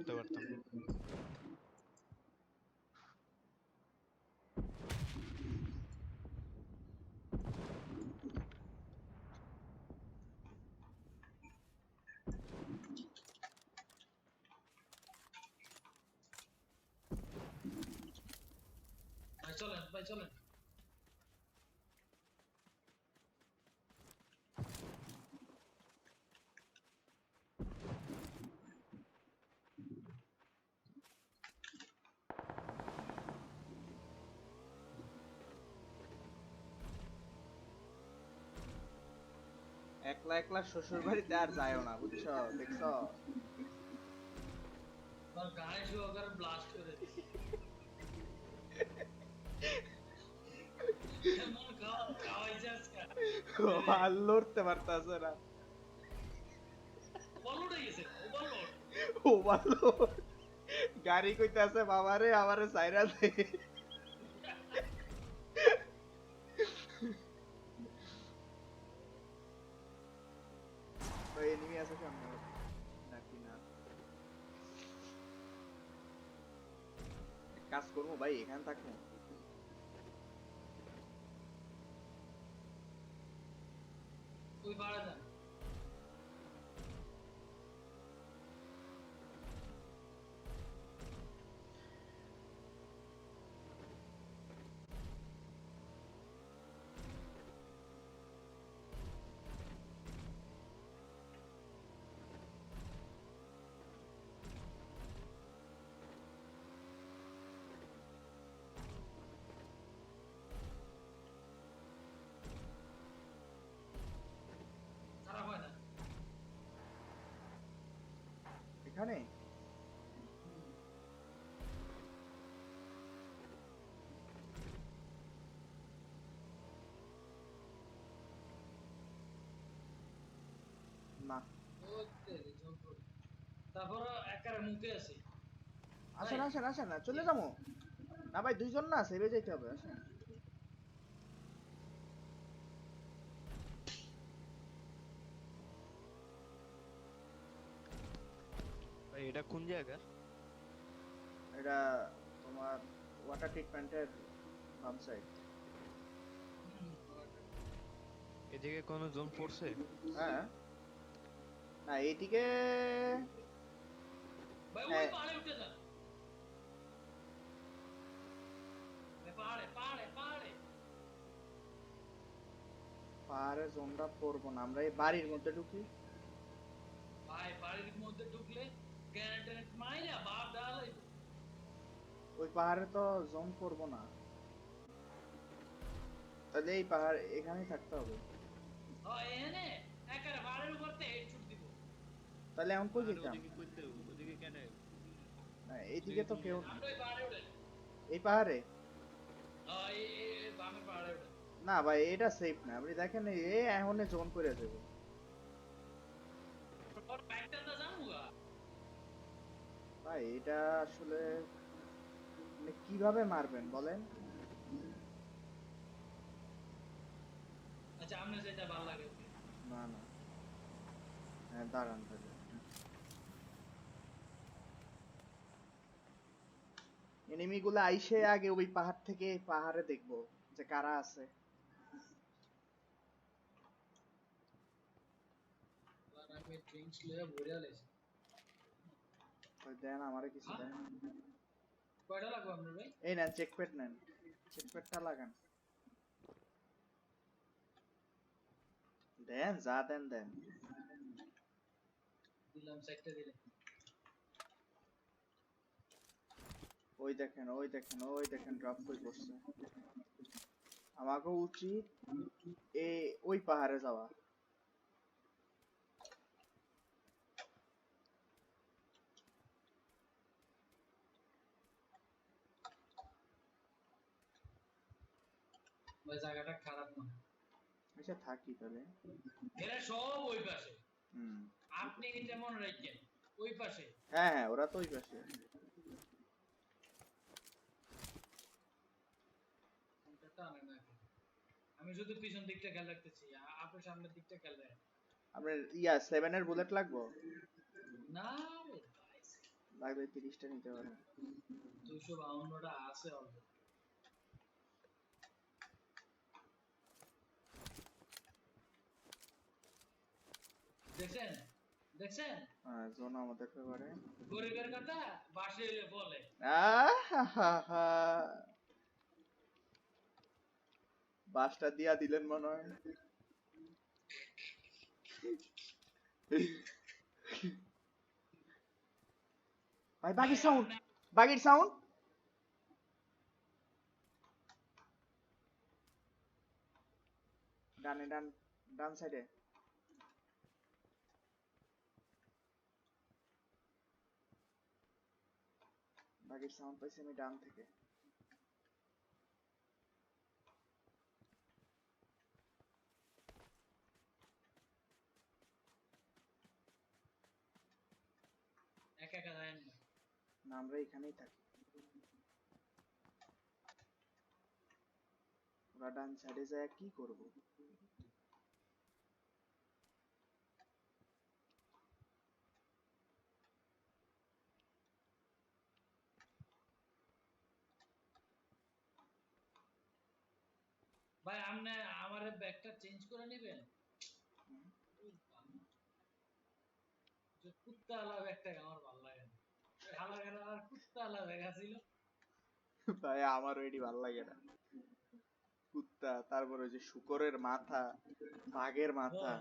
করতে পারতাম। ভাই চলেন ভাই চলেন। একলা একলা শ্বশুর বাড়িতে আর যায়ও না, বুঝছো? দেখছো? আমার গায়ে সহকারে ব্লাস্ট করে দিছি। এমন খাওয়াইছে আজকে। আর লড়তে পারতাছে না। ওভারলোড হয়ে গেছে, ওভারলোড। ও ভালো। গাড়ি কইতাছে বাবারে আমারে সাইরা দে। তো এনিমি আছে সামনে নাকি না? এক কাজ করবো ভাই, এখানে থাকবো। ওই ভাড়া দেন। খারাপ হয় না। এখানে না। তারপর একারে মুখে আছি ভাই। আসেন আসেন আসেন না, চলে যাবো। না ভাই, দুইজন না, সেভে যেতে হবে, আসেন। ভাই এটা কোন জায়গা? এটা তোমার ওয়াটার ট্রিটমেন্টের বাম সাইড। এদিকে কোনো জোন পড়ছে? হ্যাঁ, না এইদিকে। ভাই ওই হ্যাঁ, পাহাড়ে উঠে যান। ভাই পাহাড়ে পাহাড়ে পাহাড়ে। পাহাড়ে জোনটা পড়বো না, আমরা এই বাড়ির মধ্যে ঢুকি। ভাই বাড়ির মধ্যে ঢুকলে গ্যানেট ট্যানেট মাইরা বাপ ডালাই। ওই পাহাড়ে তো জোন পড়বো না, তাহলে এই পাহাড় এখানেই থাকতে হবে। এখানে একারে পাহাড়ের উপর থেকে হেডশট দিব। তাহলে এখন কই আরে যেতাম? ওদিকে কইতে, ওদিকে কেন? না, এইদিকে ওদিকে তো কোন কেউ জায়গা? না। আমরা ওই পাহাড়ে উঠে। এই পাহাড়ে এই বামের পাহাড়ে উঠে। না ভাই, এটা সেফ না, আপনি দেখেন এই এখন জোন করে দেবে। ওর ব্যাগটা না জানো গা। ভাই এটা আসলে মানে কিভাবে মারবেন বলেন? আচ্ছা আমরা যেটা ভালো লাগে। না না, হ্যাঁ দাঁড়ান তাহলে। এনিমি গুলো আইসে আগে ওই পাহাড় থেকে পাহাড়ে দেখবো যে কারা আছে। আর আমি ড্রিঙ্কস লয়ে ভরে আলাইছি। ওই দেন আমারে কিছু হ্যাঁ দেন। কয়টা লাগবে আপনার ভাই? এই নেন, চেক প্যাড নেন, চেক প্যাডটা লাগান। দেন, যা দেন দেন। দিলাম সাইডটা দিলে। ওই দেখেন ওই দেখেন ওই দেখেন, ড্রপ কই করছে। আমাকে উচিত এ ওই পাহাড়ে যাওয়া। ভাই জায়গাটা খারাপ না। আচ্ছা থাকি তাহলে। এরা সব ওই পাশে। হুম। আপনি যেমন রাখেন ওই পাশে। হ্যাঁ হ্যাঁ, ওরা তো ওই পাশে। কোনটা টানে না এখন। আমি শুধু পিছন দিকটা খেয়াল রাখতেছি, আপনি সামনের দিকটা খেয়াল রাখেন। আপনার ইয়া 7 এর বুলেট লাগবো? না রে ভাই, লাগবে 30টা নিতে পারে। 252টা আছে অলরেডি। দেখছেন দেখছেন জোন আমাদের ফেভারে। গরিবের কথা বাসে এলে বলে। বাসটা দিয়া দিলেন মনে হয়। ভাই বাগির সাউন্ড, বাগির সাউন্ড। ডানে ডান, ডান সাইডে। বাগির সাউন্ড পাইছি আমি ডান থেকে। একা একা যায় না। না আমরা এখানেই থাকি। ওরা ডান সাইডে যায় কি করব? ভাই আপনি আমার ব্যাগটা চেঞ্জ করে নেবেন। যে কুত্তা আলা ব্যাগটা আমার ভালো লাগে না। আমার কাছে আর কুত্তা আলা ব্যাগ ছিল। ভাই আমার ওইটি ভালো লাগে না। কুত্তা, তারপর ওই যে শুকরের মাথা, বাঘের মাথা,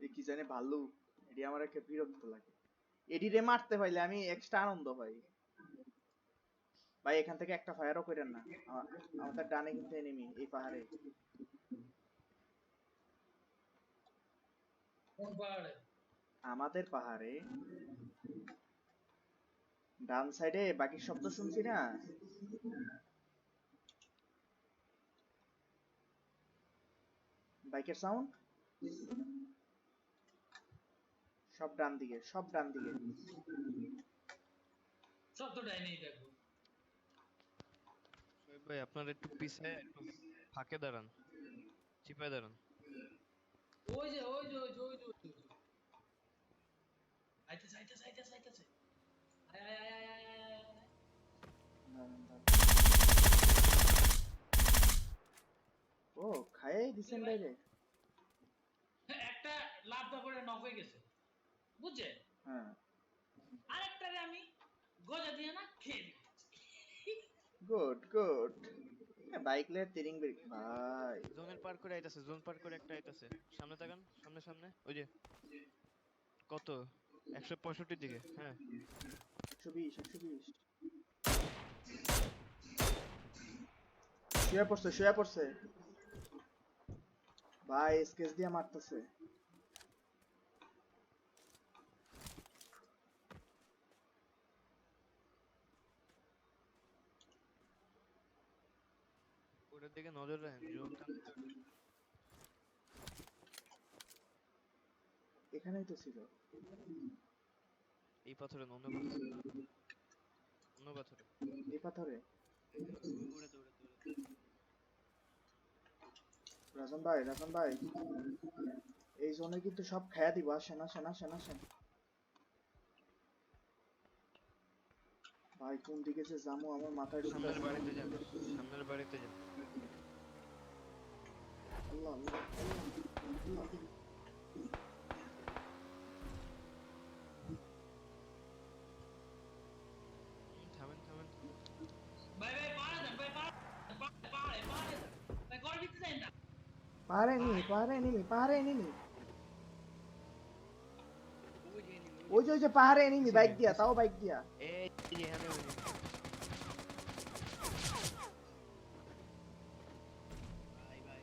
এই কি জানি ভাল্লুক, এটি আমার একটা বিরক্ত লাগে। এডিরে মারতে পাইলে আমি এক্সট্রা আনন্দ পাই। ভাই এখান থেকে একটা ফায়ারও করেন না। আমাদের ডানে কিন্তু এনিমি এই পাহাড়ে। কোন পাহাড়ে? আমাদের পাহাড়ে ডান সাইডে বাকি শব্দ শুনছি না? বাইকের সাউন্ড সব ডান দিকে, সব ডান দিকে। সব তো ডাইনেই দেখবো। শোয়েব ভাই আপনার একটু পিছে একটু ফাঁকে দাঁড়ান, চিপায় দাঁড়ান। ওই যে ওই যে ওই যে ওই যে ওই যে আইতেছে আইতেছে আইতেছে আইতেছে। আয় আয় আয় আয় আয় আয় আয়। দাঁড়ান, দাঁড়ান। ও খাইয়ে দিছেন বাইরে। একটা লাভ দা করে নক হয়ে গেছে, বুঝছে? হ্যাঁ আরেকটারে আমি গজা দিয়ে না খেয়ে দিই। Good good. বাইক লে তিরিং ব্রেক ভাই। জোনের পার করে আইতাছে, জোন পার করে একটা আইতাছে। সামনে তাকান, সামনে সামনে ওই যে কত 165 দিকে। হ্যাঁ 120 120 শুয়ে পড়ছে, শুয়ে পড়ছে। ভাই স্কেচ দিয়ে মারতেছে। ওটার দিকে নজর রাখেন, জোন টানতে ওঠে। এখানেই তো ছিল। এই পাথরে না, অন্য পাথরে, অন্য পাথরে। এই পাথরে। উড়াতে উড়াতে উড়াতে। রাজন ভাই, রাজন ভাই, এই জোনে কিন্তু সব খায়া দিব। আসেন আসেন আসেন আসেন। ভাই কোন দিকে যে যামু আমার মাথায় সামনের ঢুকতেছে না। বাড়িতে যান, সামনের বাড়িতে যান। আল্লাহ আল্লাহ আল্লাহ আল্লাহ। থামেন থামেন থামেন। ভাই ভাই পাহাড়ে যান, ভাই পাহাড়ে পাহাড়ে পাহাড়ে যান। ভাই ঘর ভিতরে যাই না। পাহাড়ে নিনি, পাহাড়ে নিনি, পাহাড়ে নিনি। ওই যে enemy, ওই যে পাহাড়ে নিনি পিছে বাইক যান, দিয়া, পিছে। তাও বাইক দিয়া। এই যে এখানে ওই যে। ভাই ভাই ভাই।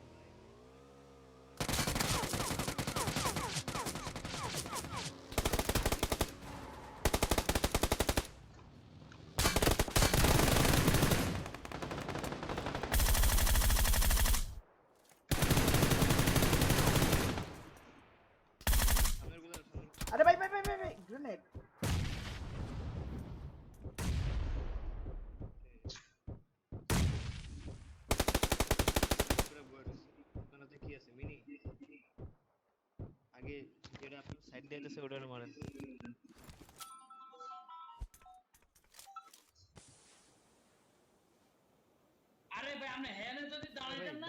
সামনের গুলো সামনের আরে ভাই ভাই ভাই ভাই ভাই গ্রেনেড। পুরো বড় আছে। আপনার হাতে কি আছে? মিনি? আগে যেটা আপনার সাইড দিয়ে আছে ওটারে মারেন।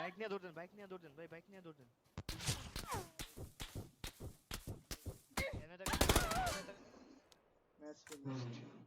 বাইক নিয়ে দৌড় দেন, বাইক নিয়ে দৌড় দেন ভাই, বাইক নিয়ে দৌড় দেন। এনে দেখেন, এনে দেখেন। Match finished.